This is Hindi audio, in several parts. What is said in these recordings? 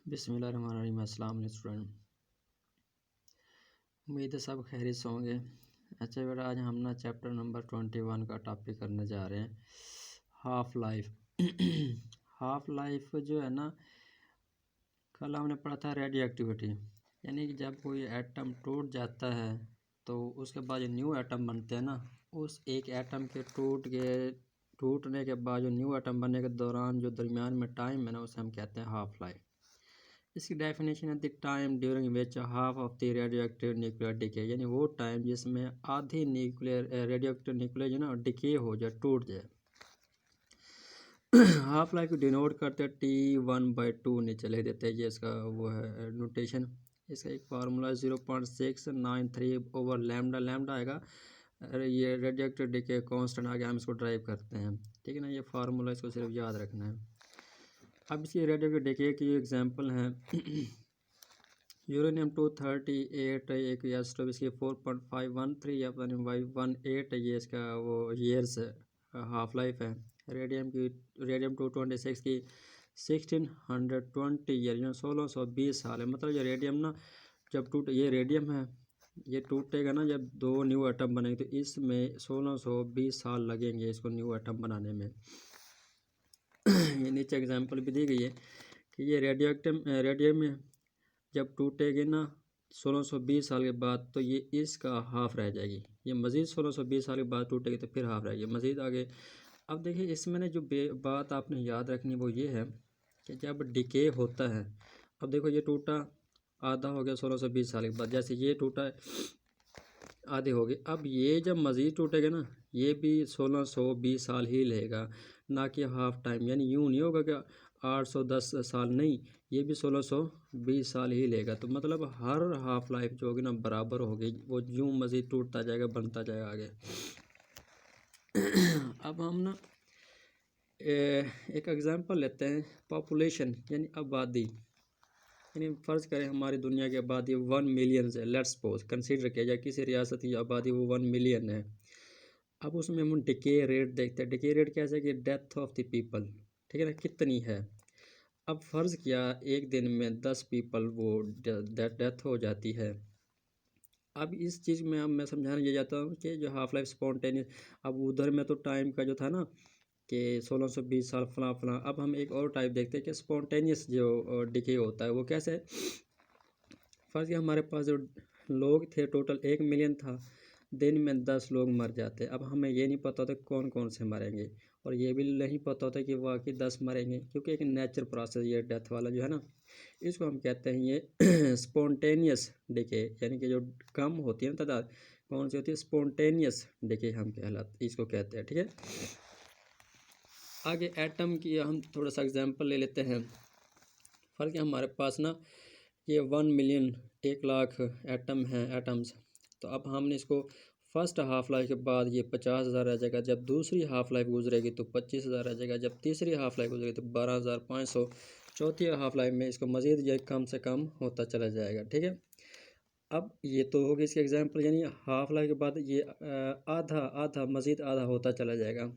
बिस्मिल्लाहिर्रहमानिर्रहीम। अस्सलाम वालेकुम स्टूडेंट, उम्मीद है सब खैरियत से होंगे। अच्छा बेटा, आज हम ना चैप्टर नंबर 21 का टॉपिक करने जा रहे हैं, हाफ लाइफ। हाफ लाइफ जो है ना, कल हमने पढ़ा था रेडियो एक्टिविटी, यानी कि जब कोई एटम टूट जाता है तो उसके बाद जो न्यू एटम बनते हैं ना, उस एक एटम के टूटने के बाद जो न्यू एटम बनने के दौरान जो दरमियान में टाइम है ना, उसे हम कहते हैं हाफ लाइफ। इसकी डेफिनेशन है the time during which half of the radio active nuclear decay, यानी वो टाइम जिसमें आधी न्यूक्लियर रेडियो एक्टिव न्यूक्लियर जो ना डिके हो जाए, टूट जाए। हाफ लाइफ को डिनोट करते हैं T1/2, नीचे लिख देते हैं, ये इसका वो है नोटेशन। इसका एक फार्मूला 0.693/लैम्डा, लैम्डा आएगा ये रेडियो एक्टिव डिके कांस्टेंट, आगे हम इसको ड्राइव करते हैं, ठीक है ना। ये फार्मूला इसको सिर्फ याद रखना है। अब इसकी रेडियो एक्टिव डिके की एग्जांपल हैं यूरेनियम 238, एक एस्टोप इसकी 4.513 या 18, ये इसका वो ईयर्स हाफ लाइफ है। रेडियम 226 की 1620 ईयर, यानी 1620 साल है। मतलब ये रेडियम ना जब ये रेडियम है, ये टूटेगा ना जब दो न्यू एटम बनेंगे, तो इसमें 1620 साल लगेंगे इसको न्यू एटम बनाने में। ये नीचे एग्जांपल भी दी गई है कि ये रेडियम जब टूटेगी ना 1620 साल के बाद, तो ये इसका हाफ रह जाएगी। ये मज़ीद 1620 साल के बाद टूटेगी तो फिर हाफ रहेगी मज़ीद आगे। अब देखिए, इसमें ना जो बात आपने याद रखनी वो ये है कि जब डिके होता है, अब देखो ये टूटा, आधा हो गया 1620 साल के बाद, जैसे ये टूटा आधे हो गए। अब ये जब मज़ीद टूटेगा ना, ये भी 1620 साल ही लेगा, ना कि हाफ टाइम, यानी यूँ नहीं होगा कि 810 साल, नहीं, ये भी 1620 साल ही लेगा। तो मतलब हर हाफ लाइफ जो होगी ना बराबर होगी, वो यूँ मज़ीद टूटता जाएगा, बनता जाएगा आगे। अब हम ना एक एग्जांपल लेते हैं, पॉपुलेशन यानी आबादी, यानी फ़र्ज़ करें हमारी दुनिया की आबादी 1 मिलियन है। लेट्स सपोज कंसीडर किया जाए किसी रियासत की आबादी वो 1 मिलियन है। अब उसमें हम डिके रेट देखते हैं। डिके रेट कैसे कि डेथ ऑफ द पीपल, ठीक है ना, कितनी है। अब फ़र्ज़ किया एक दिन में 10 पीपल वो डेथ हो जाती है। अब इस चीज़ में मैं समझाने ये जाता हूँ कि जो हाफ लाइफ स्पॉन्टेनियस, अब उधर में तो टाइम का जो था ना कि 1620 साल फलां फलां, अब हम एक और टाइप देखते हैं कि स्पॉन्टेनियस जो डिके होता है वो कैसे। फर्स्ट कि हमारे पास जो लोग थे टोटल 1 मिलियन था, दिन में 10 लोग मर जाते। अब हमें ये नहीं पता होता कौन कौन से मरेंगे, और ये भी नहीं पता होता कि वाकई 10 मरेंगे, क्योंकि एक नेचुरल प्रोसेस ये डेथ वाला जो है ना, इसको हम कहते हैं ये स्पॉन्टेनियस डिके, यानी कि जो कम होती है ना तादाद, कौन सी होती है, स्पॉन्टेनियस डिके हम इसको कहते हैं, ठीक है। आगे एटम की हम थोड़ा सा एग्जांपल ले लेते हैं। फर्क है हमारे पास ना ये 1 मिलियन 1 लाख एटम हैं, एटम्स। तो अब हमने इसको फर्स्ट हाफ लाइफ के बाद ये 50,000 रह जाएगा, जब दूसरी हाफ लाइफ गुजरेगी तो 25,000 रह जाएगा, जब तीसरी हाफ लाइफ गुजरेगी तो 12,500, चौथी हाफ लाइफ में इसको मज़ीद ये कम से कम होता चला जाएगा, ठीक है। अब ये तो होगी इसके एग्जांपल, यानी हाफ लाइफ के बाद ये आधा आधा मज़ीद आधा होता चला जाएगा।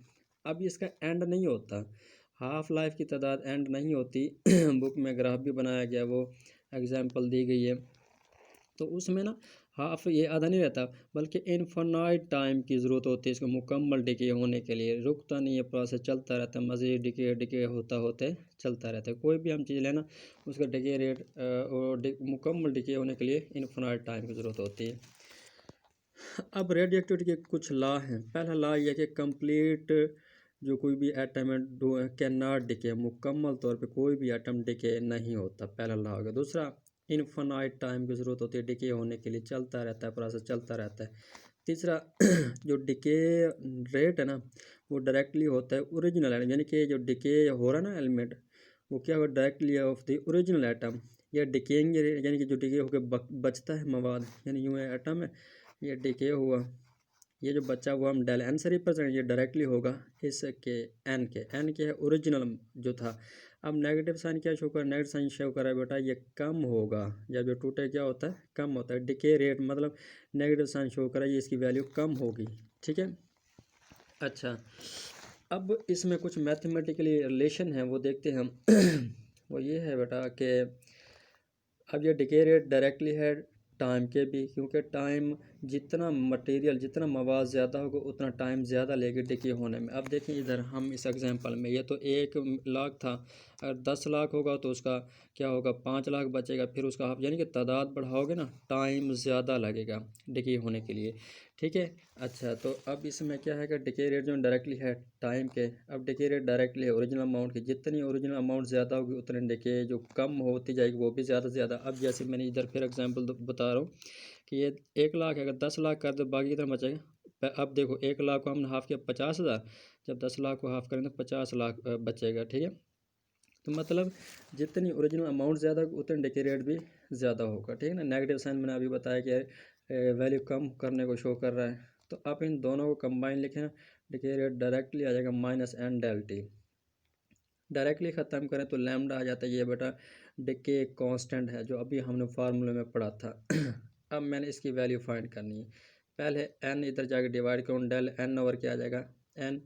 अब इसका एंड नहीं होता, हाफ लाइफ की तादाद एंड नहीं होती। बुक में ग्राफ भी बनाया गया, वो एग्जांपल दी गई है, तो उसमें ना हाफ ये आधा नहीं रहता, बल्कि इनफाइनाइट टाइम की ज़रूरत होती है इसको मुकम्मल डिके होने के लिए। रुकता नहीं है, प्रोसेस चलता रहता है, मज़ीद डिके होता होते चलता रहता है। कोई भी हम चीज़ लेना, उसका डिके रेट और मुकम्मल डिके होने के लिए इनफाइनाइट टाइम की ज़रूरत होती है। अब रेडियो एक्टिविटी के कुछ लॉ हैं। पहला लॉ यह कि कंप्लीट जो कोई भी एटम है कैन नॉट डिके, मुकम्मल तौर पे कोई भी एटम डिके नहीं होता, पहला लॉ हो गया। दूसरा, इनफाइनाइट टाइम की ज़रूरत होती है डिके होने के लिए, चलता रहता है, प्रोसेस चलता रहता है। तीसरा, जो डिके रेट है ना वो डायरेक्टली होता है ओरिजिनल एटम, यानी कि जो डिके हो रहा है ना एलिमेंट, वो क्या होगा, directly of the original atom. या डिकेइंग यानी कि जो डिके होकर बचता है मवाद, यानी यूँ एटम है ये डिके हुआ, ये जो बच्चा हुआ हम डेल एन से रिप्रेजेंट, ये डायरेक्टली होगा इसके एन के है ओरिजिनल जो था। अब नेगेटिव साइन क्या शो कर, नेगेटिव साइन शो करा बेटा, ये कम होगा, जब ये टूटे क्या होता है, कम होता है। डिके रेट मतलब नेगेटिव साइन शो करा, ये इसकी वैल्यू कम होगी, ठीक है। अच्छा, अब इसमें कुछ मैथमेटिकली रिलेशन है वो देखते हैं हम। वो ये है बेटा कि अब ये डिके रेट डायरेक्टली है टाइम के भी, क्योंकि टाइम जितना मटेरियल जितना मवाद ज़्यादा होगा उतना टाइम ज़्यादा लेगी डिके होने में। अब देखिए इधर हम इस एग्जांपल में, ये तो 1 लाख था, अगर 10 लाख होगा तो उसका क्या होगा, 5 लाख बचेगा, फिर उसका आप यानी कि तादाद बढ़ाओगे ना, टाइम ज़्यादा लगेगा डिके होने के लिए, ठीक है। अच्छा, तो अब इसमें क्या है कि डिके रेट जो डायरेक्टली है टाइम के, अब डिके रेट डायरेक्टली है ओरिजिनल अमाउंट की, जितनी ओरिजिनल अमाउंट ज़्यादा होगी उतने डिके जो कम होती जाएगी वो भी ज़्यादा से ज़्यादा। अब जैसे मैंने इधर फिर एग्जांपल बता रहा हूँ कि ये 1 लाख है, अगर 10 लाख कर दो बाकी कितना बचेगा। अब देखो 1 लाख को हमने हाफ़ किया 50,000, जब 10 लाख को हाफ़ करेंगे तो 50 लाख बचेगा, ठीक है। तो मतलब जितनी ओरिजिनल अमाउंट ज़्यादा होगी उतने डिके रेट भी ज़्यादा होगा, ठीक है ना। नेगेटिव साइन मैंने अभी बताया कि वैल्यू कम करने को शो कर रहा है, तो आप इन दोनों को कंबाइन लिखें ना, डिके रेट डायरेक्टली आ जाएगा -n del t। डायरेक्टली ख़त्म करें तो लैम्डा आ जाता है, ये बेटा डिके कांस्टेंट है जो अभी हमने फार्मूले में पढ़ा था। अब मैंने इसकी वैल्यू फाइंड करनी है, पहले n इधर जाके डिवाइड करूँ, डेल n ओवर क्या आ जाएगा n।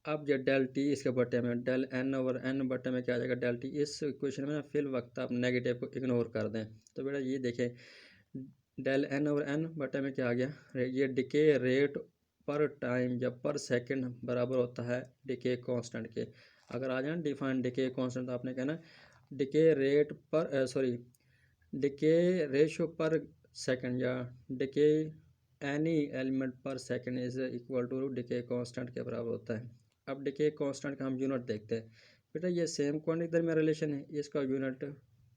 अब जो डेल टी इसके बटे में, डेल n ओवर n बटे में क्या आ जाएगा डेल टी। इस इक्वेशन में ना फिल वक्त आप नेगेटिव को इग्नोर कर दें, तो बेटा ये देखें डेल n ओवर n बटे में क्या आ गया, ये डिके रेट पर टाइम या पर सेकंड बराबर होता है डिके कांस्टेंट के। अगर आ जाए डिफाइन डिके कांस्टेंट तो आपने कहना डिके रेट पर सॉरी डिके रेशो पर सेकंड या डिके एनी एलिमेंट पर second is equal to decay constant के बराबर होता है। अब डिके कांस्टेंट का हम यूनिट देखते हैं, बेटा ये सेम क्वांटिटी दर में रिलेशन है, इसका यूनिट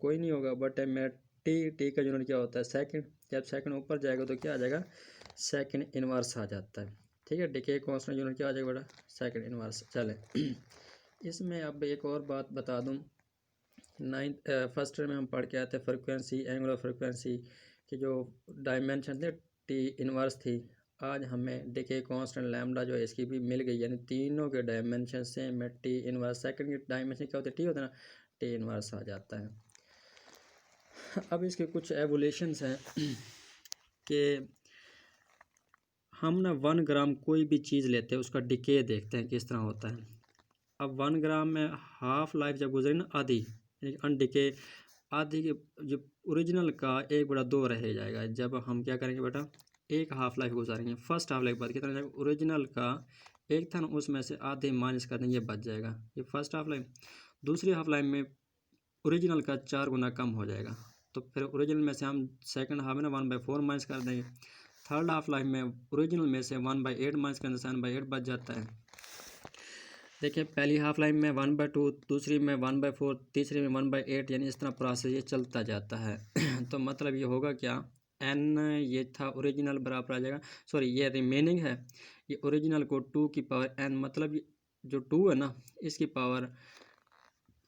कोई नहीं होगा, बट मैं टी का यूनिट क्या होता है सेकंड, जब सेकंड ऊपर जाएगा तो क्या आ जाएगा सेकंड इनवर्स आ जाता है, ठीक है। डिके कांस्टेंट यूनिट क्या आ जाएगा बेटा सेकंड इनवर्स। चले इसमें अब एक और बात बता दूं, फर्स्ट में हम पढ़ के आते हैं फ्रिक्वेंसी, एंगुलर फ्रिक्वेंसी की जो डायमेंशन थे टी इनवर्स थी। आज हमें डिके कांस्टेंट लैम्डा जो है इसकी भी मिल गई, यानी तीनों के डायमेंशन से में टी इनवर्स, सेकंड की डायमेंशन क्या होती है टी होता है ना, टी इनवर्स आ जाता है। अब इसके कुछ एवोल्यूशंस हैं कि हम ना 1 ग्राम कोई भी चीज़ लेते हैं उसका डिके देखते हैं किस तरह होता है। अब 1 ग्राम में हाफ लाइफ जब गुजरे ना आधी, यानी अनडिके आधी के जो ओरिजिनल का 1/2 रह जाएगा, जब हम क्या करेंगे बेटा एक हाफ लाइफ गुजारेंगे, फर्स्ट हाफ लाइफ बाद कितना जाएगा ओरिजिनल का 1 था ना उसमें से आधे माइनस कर देंगे, ये बच जाएगा, ये फर्स्ट हाफ लाइफ। दूसरी हाफ लाइफ में ओरिजिनल का 4 गुना कम हो जाएगा, तो फिर ओरिजिनल में से हम सेकंड हाफ में ना 1/4 माइनस कर देंगे। थर्ड हाफ लाइफ में ओरिजिनल में से 1/8 माइनस करने से 1/8 बच जाता है। देखिए पहली हाफ लाइफ में 1/2, दूसरी में 1/4, तीसरी में 1/8, यानी इस तरह प्रोसेस ये चलता जाता है। तो मतलब ये होगा क्या, n ये था ओरिजिनल बराबर आ जाएगा, सॉरी ये रिमेनिंग है, ये ओरिजिनल को 2 की पावर n, मतलब जो 2 है ना इसकी पावर,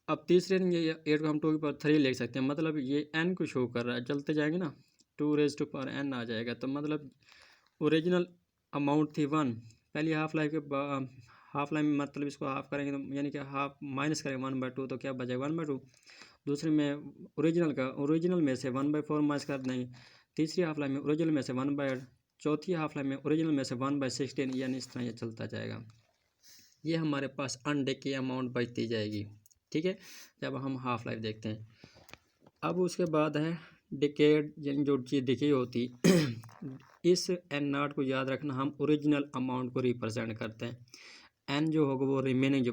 अब तीसरे ये 8 को हम 2 की पावर 3 लिख सकते हैं, मतलब ये n को शो कर रहा है, चलते जाएंगे ना 2 रेज़ टू पावर n आ जाएगा। तो मतलब ओरिजिनल अमाउंट थी 1, पहली हाफ लाइफ के हाफ लाइफ में मतलब इसको हाफ करेंगे तो यानी कि हाफ माइनस करेंगे 1/2 तो क्या बचेगा 1/2। दूसरे में ओरिजिनल में से 1/4 माइनस कर देंगे, तीसरी हाफ लाइफ में ओरिजिनल में से 1/8, चौथी हाफ लाइफ में ओरिजिनल में से 1/16, यानी इस तरह ये चलता जाएगा। ये हमारे पास अनडिके अमाउंट बचती जाएगी, ठीक है, जब हम हाफ लाइफ देखते हैं। अब उसके बाद है डिकेड, यानी जो चीज़ डिके होती इस n0 को याद रखना, हम ओरिजिनल अमाउंट को रिप्रेजेंट करते हैं, n जो होगा वो रिमेनिंग जो